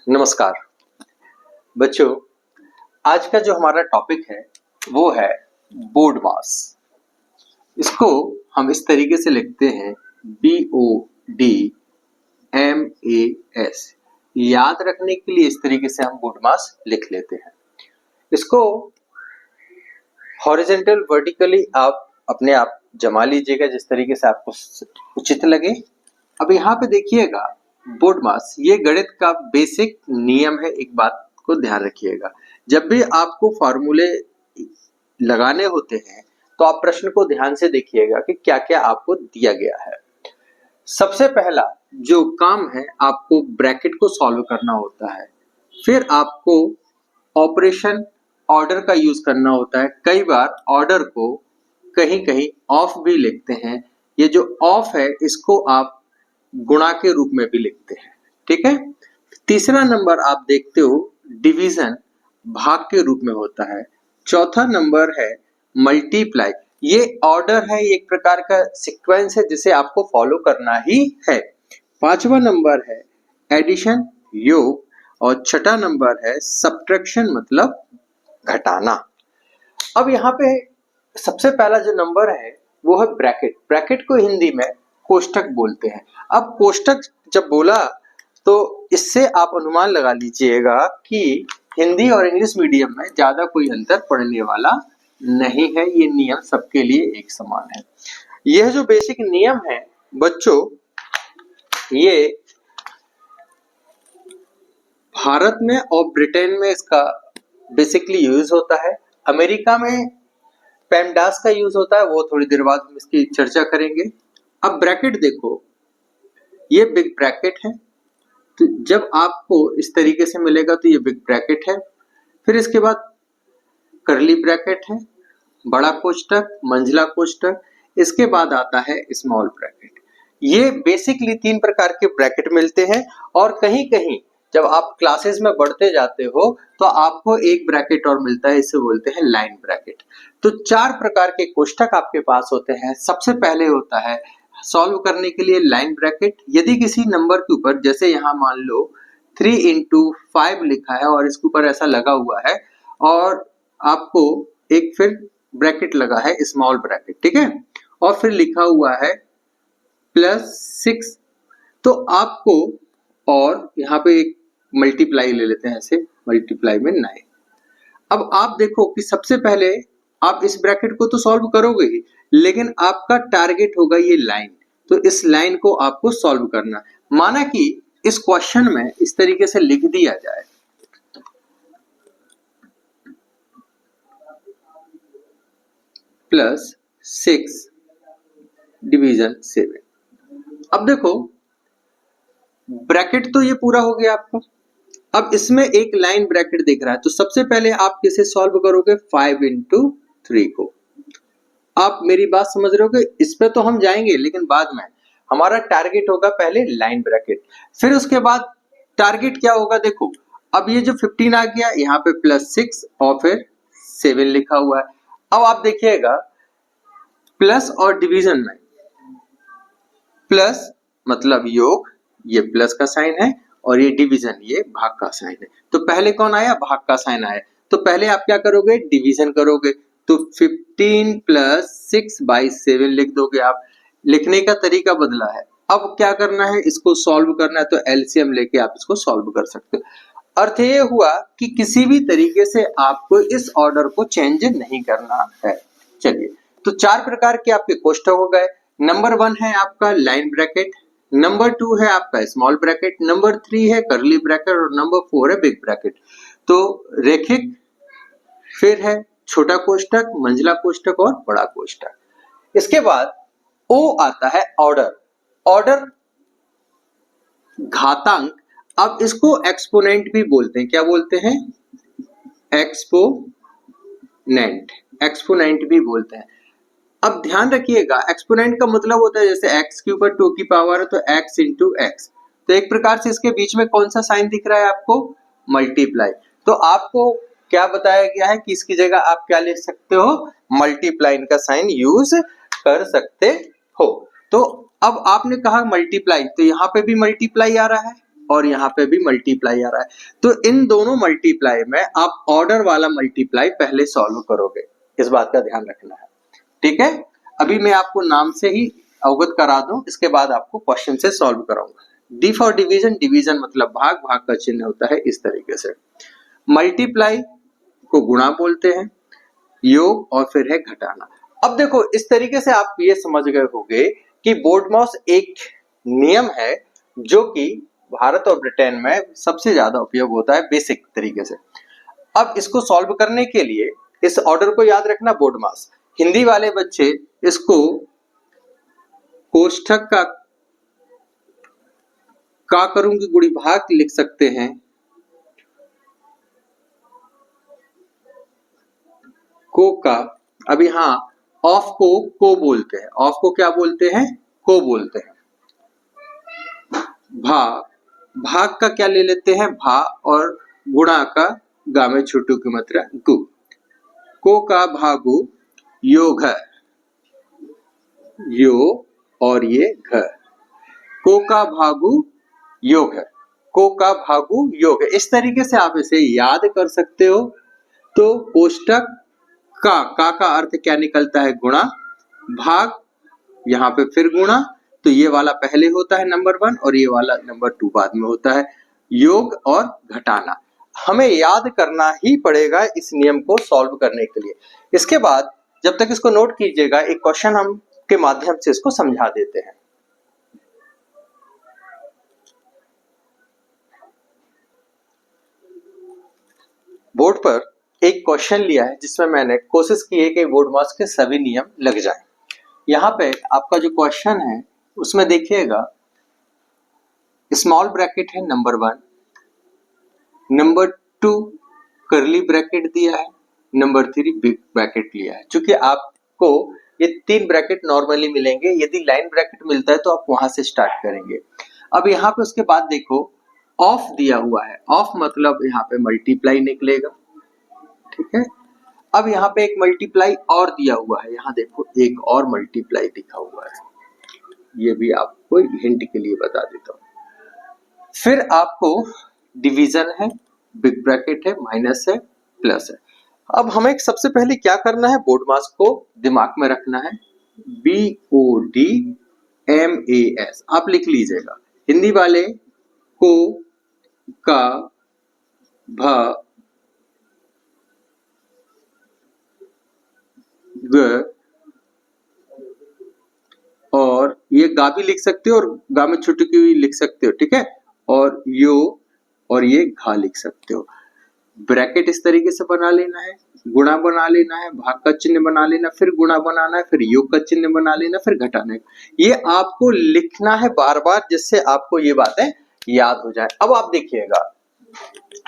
नमस्कार बच्चों, आज का जो हमारा टॉपिक है वो है बोर्ड मास। इसको हम इस तरीके से लिखते हैं BODMAS। याद रखने के लिए इस तरीके से हम बोर्ड मास लिख लेते हैं। इसको हॉरिजॉन्टल वर्टिकली आप अपने आप जमा लीजिएगा जिस तरीके से आपको उचित लगे। अब यहाँ पे देखिएगा बोर्ड मास, ये गणित का बेसिक नियम है। एक बात को ध्यान रखिएगा, जब भी आपको फॉर्मूले लगाने होते हैं तो आप प्रश्न को ध्यान से देखिएगा कि क्या क्या आपको दिया गया है। सबसे पहला जो काम है, आपको ब्रैकेट को सॉल्व करना होता है। फिर आपको ऑपरेशन ऑर्डर का यूज करना होता है। कई बार ऑर्डर को कहीं कहीं ऑफ भी लिखते हैं। ये जो ऑफ है इसको आप गुणा के रूप में भी लिखते हैं, ठीक है। तीसरा नंबर आप देखते हो डिवीजन, भाग के रूप में होता है। चौथा नंबर है मल्टीप्लाई। ये ऑर्डर है, एक प्रकार का सीक्वेंस है जिसे आपको फॉलो करना ही है। पांचवा नंबर है एडिशन, योग, और छठा नंबर है सब्ट्रैक्शन, मतलब घटाना। अब यहाँ पे सबसे पहला जो नंबर है वो है ब्रैकेट। ब्रैकेट को हिंदी में कोष्ठक बोलते हैं। अब कोष्ठक जब बोला तो इससे आप अनुमान लगा लीजिएगा कि हिंदी और इंग्लिश मीडियम में ज्यादा कोई अंतर पड़ने वाला नहीं है। ये नियम सबके लिए एक समान है। यह जो बेसिक नियम है बच्चों, ये भारत में और ब्रिटेन में इसका बेसिकली यूज होता है। अमेरिका में पेमडास का यूज होता है, वो थोड़ी देर बाद हम इसकी चर्चा करेंगे। अब ब्रैकेट देखो, ये बिग ब्रैकेट है, तो जब आपको इस तरीके से मिलेगा तो ये बिग ब्रैकेट है। फिर इसके बाद कर्ली ब्रैकेट है, बड़ा कोष्ठक, मंझला कोष्ठक, इसके बाद आता है स्मॉल ब्रैकेट। ये बेसिकली तीन प्रकार के ब्रैकेट मिलते हैं। और कहीं कहीं जब आप क्लासेस में बढ़ते जाते हो तो आपको एक ब्रैकेट और मिलता है, इसे बोलते हैं लाइन ब्रैकेट। तो चार प्रकार के कोष्ठक आपके पास होते हैं। सबसे पहले होता है सॉल्व करने के लिए लाइन ब्रैकेट। यदि किसी नंबर के ऊपर, जैसे यहाँ मान लो 3 into 5 लिखा है और इसके ऊपर ऐसा लगा हुआ है और आपको एक फिर ब्रैकेट लगा है स्मॉल ब्रैकेट, ठीक है, और फिर लिखा हुआ है +6, तो आपको, और यहाँ पे एक मल्टीप्लाई ले लेते हैं, ऐसे मल्टीप्लाई में 9। अब आप देखो कि सबसे पहले आप इस ब्रैकेट को तो सॉल्व करोगे ही, लेकिन आपका टारगेट होगा ये लाइन। तो इस लाइन को आपको सॉल्व करना। माना कि इस क्वेश्चन में इस तरीके से लिख दिया जाए +6 डिवीजन 7। अब देखो ब्रैकेट तो ये पूरा हो गया आपका। अब इसमें एक लाइन ब्रैकेट दिख रहा है, तो सबसे पहले आप किसे सॉल्व करोगे? 5 into 3 को। आप मेरी बात समझ रहे हो कि इस पे तो हम जाएंगे, लेकिन बाद में हमारा टारगेट होगा पहले लाइन ब्रैकेट। फिर उसके बाद टारगेट क्या होगा? देखो अब ये जो 15 आ गया, यहाँ पे +6 और फिर 7 लिखा हुआ है। अब आप देखिएगा प्लस और डिवीजन में, प्लस मतलब योग, ये प्लस का साइन है, और ये डिवीजन, ये भाग का साइन है। तो पहले कौन आया? भाग का साइन आया। तो पहले आप क्या करोगे? डिवीजन करोगे। तो 15 + 6/7 लिख दोगे आप। लिखने का तरीका बदला है। अब क्या करना है? इसको सॉल्व करना है, तो एलसीएम लेके आप इसको सॉल्व कर सकते हो। अर्थ ये हुआ कि किसी भी तरीके से आपको इस ऑर्डर को चेंज नहीं करना है। चलिए, तो चार प्रकार के आपके कोष्ठक हो गए। नंबर 1 है आपका लाइन ब्रैकेट, नंबर 2 है आपका स्मॉल ब्रैकेट, नंबर 3 है कर्ली ब्रैकेट, और नंबर 4 है बिग ब्रैकेट। तो रेखिक, फिर है छोटा कोष्ठक, मंझला कोष्ठक और बड़ा कोष्ठक। इसके बाद ओ आता है ऑर्डर। ऑर्डर घातांक। अब इसको एक्सपोनेंट भी बोलते हैं। क्या बोलते हैं? एक्सपोनेंट। एक्सपोनेंट भी बोलते हैं। अब ध्यान रखिएगा, एक्सपोनेंट का मतलब होता है जैसे x के ऊपर 2 की पावर है तो x into x। तो एक प्रकार से इसके बीच में कौन सा साइन दिख रहा है आपको? मल्टीप्लाई। तो आपको क्या बताया गया है कि इसकी जगह आप क्या लिख सकते हो? मल्टीप्लाई का साइन यूज कर सकते हो। तो अब आपने कहा मल्टीप्लाई, तो यहाँ पे भी मल्टीप्लाई आ रहा है। और यहाँ पे भी मल्टीप्लाई आ रहा है, तो इन दोनों मल्टीप्लाई में आप ऑर्डर वाला मल्टीप्लाई पहले सॉल्व करोगे, इस बात का ध्यान रखना है। ठीक है, अभी मैं आपको नाम से ही अवगत करा दूं, इसके बाद आपको क्वेश्चन से सॉल्व कराऊंगा। डी फॉर डिवीजन, डिवीजन मतलब भाग, भाग का चिन्ह होता है इस तरीके से। मल्टीप्लाई को गुणा बोलते हैं, योग और फिर है घटाना। अब देखो इस तरीके से आप ये समझ गए होंगे कि बोर्डमॉस एक नियम है जो कि भारत और ब्रिटेन में सबसे ज्यादा उपयोग होता है बेसिक तरीके से। अब इसको सॉल्व करने के लिए इस ऑर्डर को याद रखना, बोर्डमॉस। हिंदी वाले बच्चे इसको कोष्ठक का करूंगी गुणी भाग लिख सकते हैं, को का। अब यहाँ ऑफ को बोलते हैं, ऑफ को क्या बोलते हैं, को बोलते हैं। भाग का क्या ले लेते हैं, भा, और गुणा का गा में छोटू की मात्रा गु। को का भागु योग है, यो और ये घ। को का भागु योग है, को का भागु योग है। इस तरीके से आप इसे याद कर सकते हो। तो कोष्टक का अर्थ क्या निकलता है, गुणा, भाग यहाँ पे फिर गुणा, तो ये वाला पहले होता है नंबर 1 और ये वाला नंबर 2 बाद में होता है, योग और घटाना। हमें याद करना ही पड़ेगा इस नियम को सॉल्व करने के लिए। इसके बाद जब तक इसको नोट कीजिएगा, एक क्वेश्चन हम के माध्यम से इसको समझा देते हैं। बोर्ड पर एक क्वेश्चन लिया है जिसमें मैंने कोशिश की है कि बोर्डमॉस के सभी नियम लग जाएं। यहाँ पे आपका जो क्वेश्चन है उसमें देखिएगा, स्मॉल ब्रैकेट है नंबर 1, नंबर 2 कर्ली ब्रैकेट दिया है, नंबर 3 बिग ब्रैकेट लिया है। चूंकि आपको ये 3 ब्रैकेट नॉर्मली मिलेंगे, यदि लाइन ब्रैकेट मिलता है तो आप वहां से स्टार्ट करेंगे। अब यहाँ पे उसके बाद देखो ऑफ दिया हुआ है, ऑफ मतलब यहाँ पे मल्टीप्लाई निकलेगा। ठीक है, अब यहाँ पे एक मल्टीप्लाई और दिया हुआ है, यहाँ देखो एक और मल्टीप्लाई दिखा हुआ है, ये भी आपको हिंट के लिए बता देता हूँ। फिर आपको डिवीजन है, बिग ब्रैकेट है, माइनस है, प्लस है। अब हमें सबसे पहले क्या करना है, बोर्डमॉस को दिमाग में रखना है, BODMAS आप लिख लीजिएगा। हिंदी वाले को का भ ग, और ये गा भी लिख सकते हो और गा में छोटी की भी लिख सकते हो। ठीक है, और यो और ये घा लिख सकते हो। ब्रैकेट इस तरीके से बना लेना है, गुणा बना लेना है, भाग का चिन्ह बना लेना, फिर गुणा बनाना है, फिर योग का चिन्ह बना लेना, फिर घटाना है। ये आपको लिखना है बार बार, जिससे आपको ये बातें याद हो जाए। अब आप देखिएगा,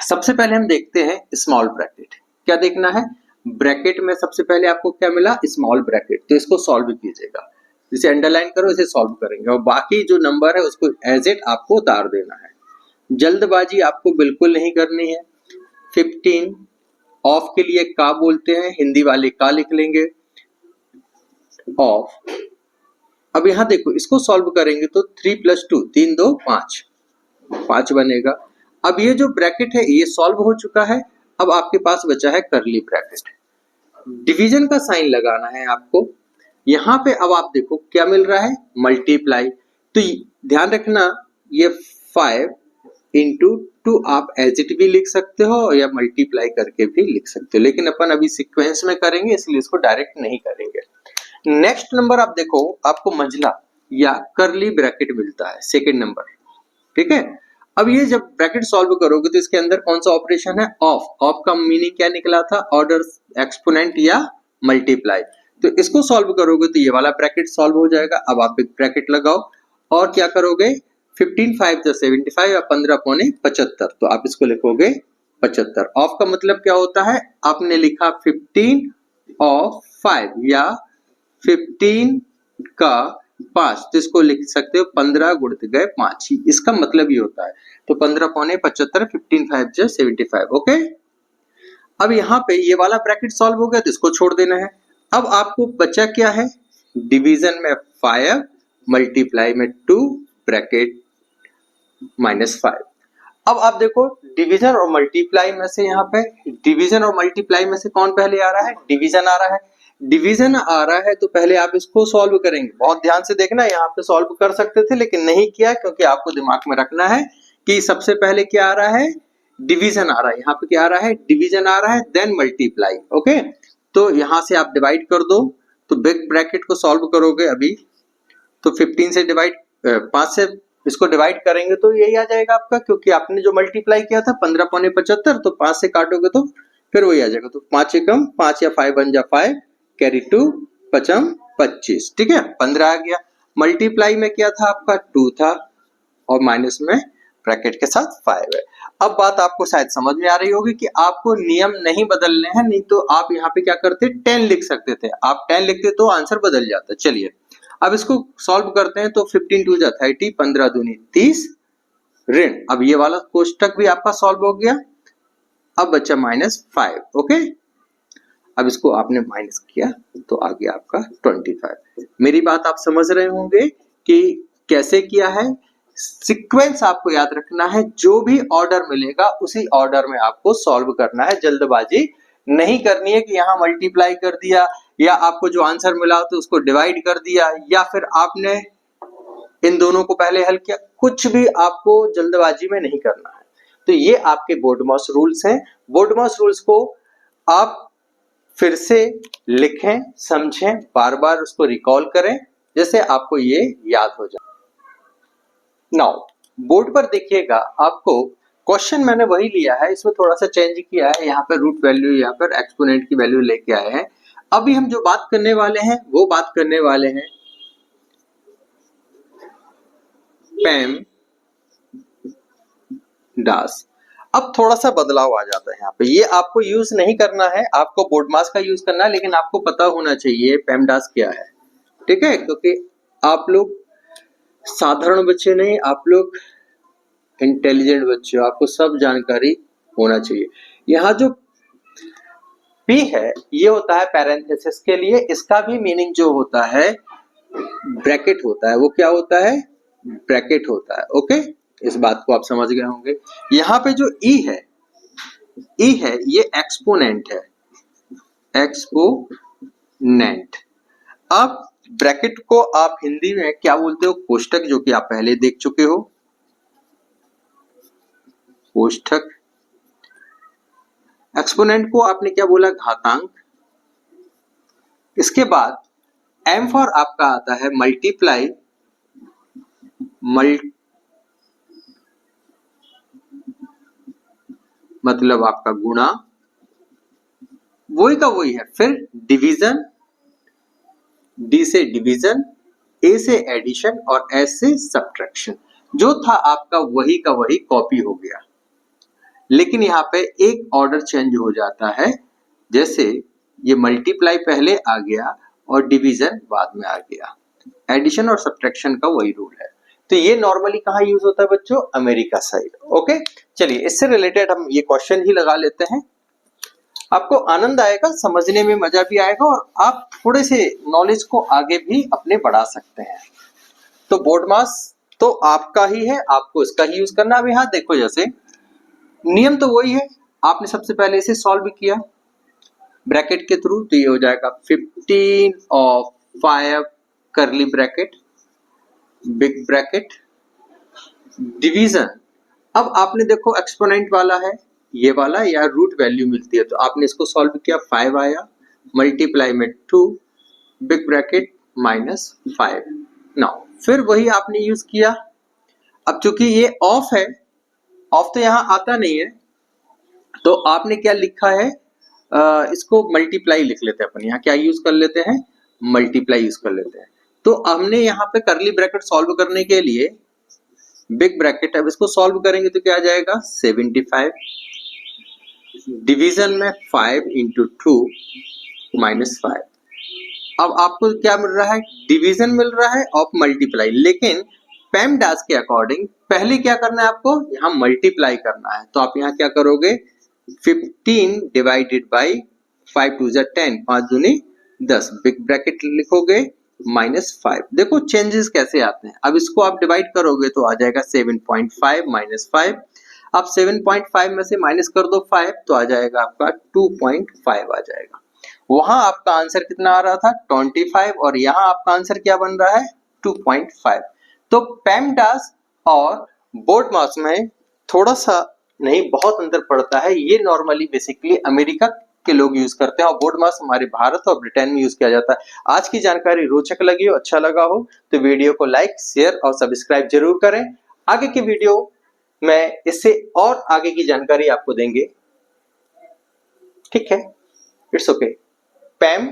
सबसे पहले हम देखते हैं स्मॉल ब्रैकेट। क्या देखना है, ब्रैकेट में सबसे पहले आपको क्या मिला, स्मॉल ब्रैकेट, तो इसको सॉल्व कीजिएगा, इसे अंडरलाइन करो, इसे सॉल्व करेंगे, और बाकी जो नंबर है उसको एज इट आपको उतार देना है। जल्दबाजी आपको बिल्कुल नहीं करनी है। 15 ऑफ के लिए का बोलते हैं, हिंदी वाले का लिख लेंगे, ऑफ। अब यहां देखो इसको सॉल्व करेंगे तो 3 + 2 3 2 5 5 बनेगा। अब ये जो ब्रैकेट है ये सॉल्व हो चुका है। अब आपके पास बचा है कर्ली ब्रैकेट। डिवीजन का साइन लगाना है आपको यहाँ पे। अब आप देखो क्या मिल रहा है, मल्टीप्लाई। तो ध्यान रखना, ये 5 × 2 आप एज इट भी लिख सकते हो या मल्टीप्लाई करके भी लिख सकते हो, लेकिन अपन अभी सीक्वेंस में करेंगे इसलिए इसको डायरेक्ट नहीं करेंगे। नेक्स्ट नंबर आप देखो, आपको मंझला या कर्ली ब्रैकेट मिलता है, सेकेंड नंबर। ठीक है, अब ये जब ब्रैकेट सॉल्व करोगे तो इसके अंदर कौन सा ऑपरेशन है, ऑफ। ऑफ का मीनिंग क्या निकला था, ऑर्डर एक्सपोनेंट या मल्टीप्लाई। तो इसको सॉल्व करोगे तो ये वाला ब्रैकेट सॉल्व हो जाएगा। अब आप एक ब्रैकेट लगाओ और क्या करोगे, 15 5 = 75 या 15 पौने 75, तो आप इसको लिखोगे 75। ऑफ का मतलब क्या होता है, आपने लिखा 15 ऑफ 5 या 15 का 5, तो इसको लिख सकते हो 15 × 5 ही, इसका मतलब ये होता है। तो 15 पौने 75, 15 5 = 75। ओके, अब यहाँ पे ये वाला ब्रैकेट सॉल्व हो गया तो इसको छोड़ देना है। अब आपको बचा क्या है, डिवीजन में 5, मल्टीप्लाई में 2, ब्रैकेट -5। अब आप देखो डिवीजन और मल्टीप्लाई में से यहाँ पे डिवीजन और मल्टीप्लाई में से कौन पहले आ रहा है? डिवीजन आ रहा है। डिवीजन आ रहा है तो पहले आप इसको सॉल्व करेंगे। बहुत ध्यान से देखना, यहाँ पे सॉल्व कर सकते थे लेकिन नहीं किया, क्योंकि आपको दिमाग में रखना है कि सबसे पहले क्या आ रहा है? डिवीजन आ रहा है। यहाँ पे क्या आ रहा है? डिवीजन आ रहा है, देन मल्टीप्लाई। ओके, तो यहाँ से आप डिवाइड कर दो, तो बिग ब्रैकेट को सॉल्व करोगे अभी तो 15 से डिवाइड 5 से इसको डिवाइड करेंगे तो यही आ जाएगा आपका, क्योंकि आपने जो मल्टीप्लाई किया था 15 पौने 75, तो 5 से काटोगे तो फिर वही आ जाएगा। तो 5 एकम 5 या 5 बन जा 5, कैरी 2 पचम 25। ठीक है, 15 आ गया। मल्टीप्लाई में क्या था आपका? 2 था और माइनस में ब्रैकेट के साथ 5 है। अब बात आपको शायद समझ में आ रही होगी कि आपको नियम नहीं बदलने हैं, नहीं तो आप यहाँ पे क्या करते? 10 लिख सकते थे। आप 10 लिखते तो आंसर बदल जाता। चलिए अब इसको सॉल्व करते हैं। तो 15 2 जा 30, 15 दूनी 30 ऋण। अब ये वाला कोष्टक भी आपका सॉल्व हो गया। अब बच्चा -5। ओके, अब इसको आपने माइनस किया तो आ गया आपका 25। मेरी बात आप समझ रहे होंगे कि कैसे किया है। सीक्वेंस आपको याद रखना है, जो भी ऑर्डर मिलेगा उसी ऑर्डर में आपको सॉल्व करना है। जल्दबाजी नहीं करनी है कि यहाँ मल्टीप्लाई कर दिया या आपको जो आंसर मिला तो उसको डिवाइड कर दिया या फिर आपने इन दोनों को पहले हल किया। कुछ भी आपको जल्दबाजी में नहीं करना है। तो ये आपके बोडमॉस रूल्स हैं। बोडमॉस रूल्स को आप फिर से लिखें, समझें, बार बार उसको रिकॉल करें, जैसे आपको ये याद हो जाए। नाउ बोर्ड पर देखिएगा, आपको क्वेश्चन मैंने वही लिया है, इसमें थोड़ा सा चेंज किया है। यहाँ पर रूट वैल्यू, यहाँ पर एक्सपोनेंट की वैल्यू लेके आए हैं। अभी हम जो बात करने वाले हैं वो बात करने वाले हैं PEMDAS। अब थोड़ा सा बदलाव आ जाता है यहाँ पे। ये आपको यूज नहीं करना है, आपको बोडमास का यूज करना है, लेकिन आपको पता होना चाहिए PEMDAS क्या है। ठीक है, क्योंकि आप लोग साधारण बच्चे नहीं, आप लोग इंटेलिजेंट बच्चे हो, आपको सब जानकारी होना चाहिए। यहाँ जो P है ये होता है पैरेंथेसिस के लिए। इसका भी मीनिंग जो होता है ब्रैकेट होता है। वो क्या होता है? ब्रैकेट होता है। ओके, इस बात को आप समझ गए होंगे। यहाँ पे जो E है ये एक्सपोनेंट है, एक्सपोनेंट। अब ब्रैकेट को आप हिंदी में क्या बोलते हो? कोष्टक, जो कि आप पहले देख चुके हो, कोष्ठक। एक्सपोनेंट को आपने क्या बोला? घातांक। इसके बाद M फॉर आपका आता है मल्टीप्लाई, मतलब आपका गुणा, वही का वही है। फिर डिवीजन, D से डिवीजन, A से एडिशन और S से सब्ट्रैक्शन। जो था आपका वही का वही कॉपी हो गया, लेकिन यहाँ पे एक ऑर्डर चेंज हो जाता है। जैसे ये मल्टीप्लाई पहले आ गया और डिवीजन बाद में आ गया। एडिशन और सब्ट्रैक्शन का वही रूल है। तो ये नॉर्मली कहाँ यूज होता है बच्चों? America side. ओके, चलिए इससे रिलेटेड हम ये क्वेश्चन ही लगा लेते हैं। आपको आनंद आएगा, समझने में मजा भी आएगा और आप थोड़े से नॉलेज को आगे भी अपने बढ़ा सकते हैं। तो बोडमास तो आपका ही है, आपको इसका ही यूज करना। अब यहाँ देखो, जैसे नियम तो वही है। आपने सबसे पहले इसे सॉल्व किया ब्रैकेट के थ्रू, तो ये हो जाएगा 15 ऑफ 5 करली ब्रैकेट बिग ब्रैकेट डिवीजन। अब आपने देखो एक्सपोनेंट वाला है ये वाला, या रूट वैल्यू मिलती है, तो आपने इसको सॉल्व किया, 5 आया, मल्टीप्लाई में 2 बिग ब्रैकेट -5। नाउ फिर वही आपने यूज किया। अब चूंकि ये ऑफ है, ऑफ तो यहाँ आता नहीं है, तो आपने क्या लिखा है? इसको मल्टीप्लाई लिख लेते हैं अपन। यहाँ क्या यूज कर लेते हैं? मल्टीप्लाई यूज कर लेते हैं। तो हमने यहाँ पे करली ब्रैकेट सॉल्व करने के लिए बिग ब्रैकेट, अब इसको सॉल्व करेंगे तो क्या आ जाएगा? 75 डिवीजन में 5 इंटू 2 -5। अब आपको क्या मिल रहा है? डिवीजन मिल रहा है ऑफ मल्टीप्लाई, लेकिन PEMDAS के अकॉर्डिंग पहले क्या करना है आपको? यहाँ मल्टीप्लाई करना है। तो आप यहाँ क्या करोगे? 15 डिवाइडेड बाई 5 2 10, 5 दूनी 10, बिग ब्रैकेट लिखोगे, -5। देखो चेंजेस कैसे आते हैं। अब इसको आप डिवाइड करोगे तो आ जाएगा 7.5 -5। अब 7.5 में से माइनस कर दो 5 तो आ जाएगा आपका 2.5 आ जाएगा। वहां आपका आंसर कितना आ रहा था 25 और यहाँ आपका आंसर क्या बन रहा है 2.5। तो पेमडास और बोडमास में थोड़ा सा नहीं बहुत अंतर पड़ता है। ये नॉर्मली बेसिकली अमेरिका के लोग यूज करते हैं और बोडमास हमारे भारत और ब्रिटेन में यूज किया जाता है। आज की जानकारी रोचक लगी हो, अच्छा लगा हो तो वीडियो को लाइक, शेयर और सब्सक्राइब जरूर करें। आगे की वीडियो में इससे और आगे की जानकारी आपको देंगे। ठीक है, इट्स ओके। पैम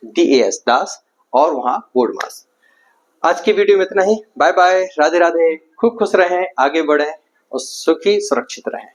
DAS दास और वहां बोडमास। आज की वीडियो में इतना ही। बाय बाय, राधे राधे, खूब खुश रहें, आगे बढ़ें और सुखी सुरक्षित रहें।